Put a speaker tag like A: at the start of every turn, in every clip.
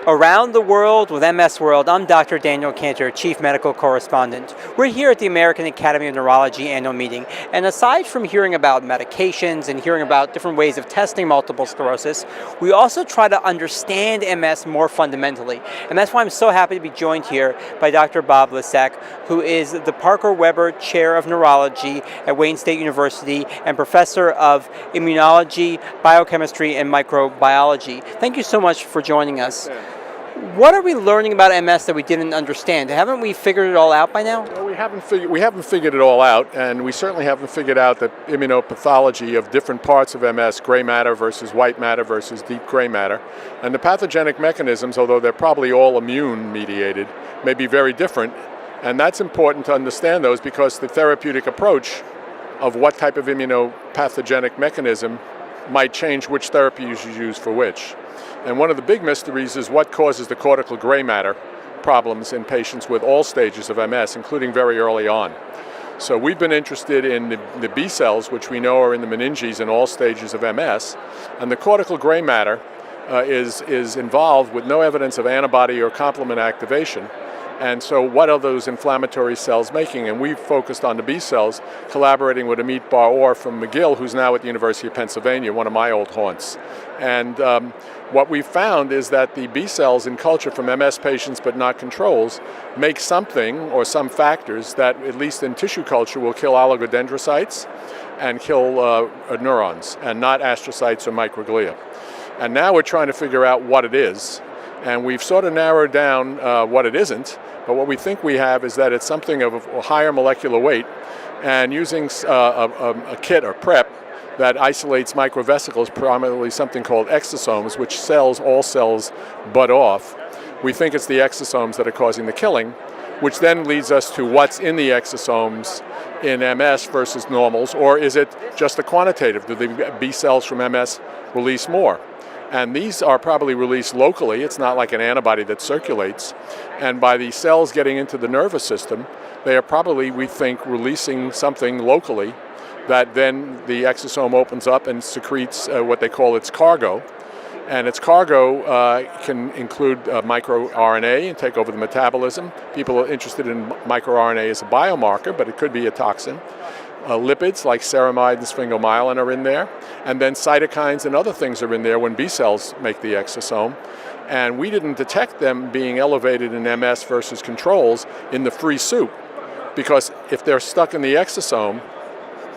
A: Around the world with MS World, I'm Dr. Daniel Kantor, Chief Medical Correspondent. We're here at the American Academy of Neurology annual meeting, and aside from hearing about medications and hearing about different ways of testing multiple sclerosis, we also try to understand MS more fundamentally. And that's why I'm so happy to be joined here by Dr. Bob Lisak, who is the Parker Weber Chair of Neurology at Wayne State University and Professor of Immunology, Biochemistry, and Microbiology. Thank you so much for joining us. What are we learning about MS that we didn't understand? Haven't we figured it all out by now?
B: Well, we haven't figured it all out, and we certainly haven't figured out the immunopathology of different parts of MS, gray matter versus white matter versus deep gray matter. And the pathogenic mechanisms, although they're probably all immune mediated, may be very different. And that's important to understand those because the therapeutic approach of what type of immunopathogenic mechanism might change which therapy you should use for which. And one of the big mysteries is what causes the cortical gray matter problems in patients with all stages of MS, including very early on. So we've been interested in the B cells, which we know are in the meninges in all stages of MS, and the cortical gray matter is involved with no evidence of antibody or complement activation. And so what are those inflammatory cells making? And we've focused on the B cells, collaborating with Amit Bar-Or from McGill, who's now at the University of Pennsylvania, one of my old haunts. And what we've found is that the B cells in culture from MS patients, but not controls, make something or some factors that, at least in tissue culture, will kill oligodendrocytes and kill neurons, and not astrocytes or microglia. And now we're trying to figure out what it is. And we've sort of narrowed down what it isn't, but what we think we have is that it's something of a higher molecular weight, and using a kit or PrEP that isolates microvesicles, primarily something called exosomes, which all cells bud off. We think it's the exosomes that are causing the killing, which then leads us to what's in the exosomes in MS versus normals, or is it just a quantitative? Do the B cells from MS release more? And these are probably released locally. It's not like an antibody that circulates. And by the cells getting into the nervous system, they are probably, we think, releasing something locally that then the exosome opens up and secretes what they call its cargo. And its cargo can include microRNA and take over the metabolism. People are interested in microRNA as a biomarker, but it could be a toxin. Lipids like ceramide and sphingomyelin are in there, and then cytokines and other things are in there when B cells make the exosome. And we didn't detect them being elevated in MS versus controls in the free soup, because if they're stuck in the exosome,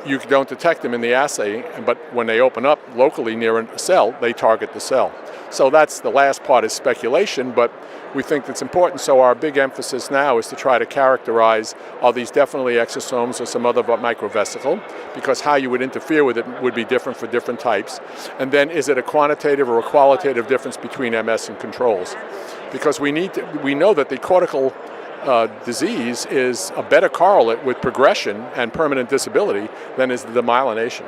B: you don't detect them in the assay, but when they open up locally near a cell, they target the cell. So that's the last part is speculation, but we think that's important. So our big emphasis now is to try to characterize, are these definitely exosomes or some other microvesicle, because how you would interfere with it would be different for different types. And then is it a quantitative or a qualitative difference between MS and controls? Because we know that the cortical disease is a better correlate with progression and permanent disability than is the demyelination.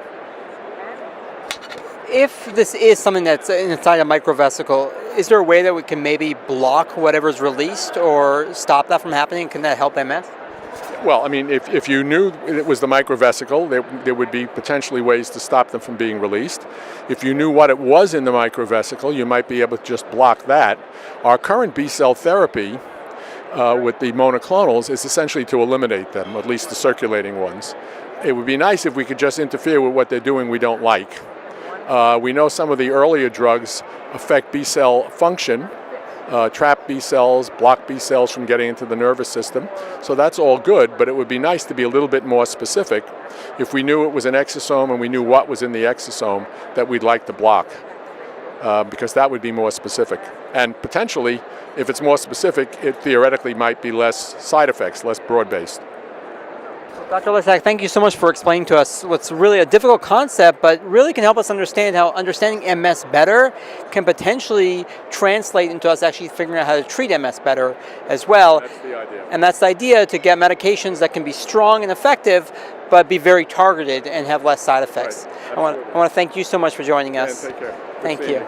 A: If this is something that's inside a microvesicle, is there a way that we can maybe block whatever's released or stop that from happening? Can that help MS?
B: Well, I mean, if you knew it was the microvesicle, there would be potentially ways to stop them from being released. If you knew what it was in the microvesicle, you might be able to just block that. Our current B-cell therapy with the monoclonals is essentially to eliminate them, at least the circulating ones. It would be nice if we could just interfere with what they're doing we don't like. We know some of the earlier drugs affect B-cell function, trap B cells, block B cells from getting into the nervous system. So that's all good, but it would be nice to be a little bit more specific if we knew it was an exosome and we knew what was in the exosome that we'd like to block, because that would be more specific. And potentially, if it's more specific, it theoretically might be less side effects, less broad-based.
A: Dr. Lisak, thank you so much for explaining to us what's really a difficult concept, but really can help us understand how understanding MS better can potentially translate into us actually figuring out how to treat MS better as well.
B: That's the idea.
A: And that's the idea, to get medications that can be strong and effective, but be very targeted and have less side effects.
B: Right.
A: I want to thank you so much for joining us.
B: Take care.
A: Thank you.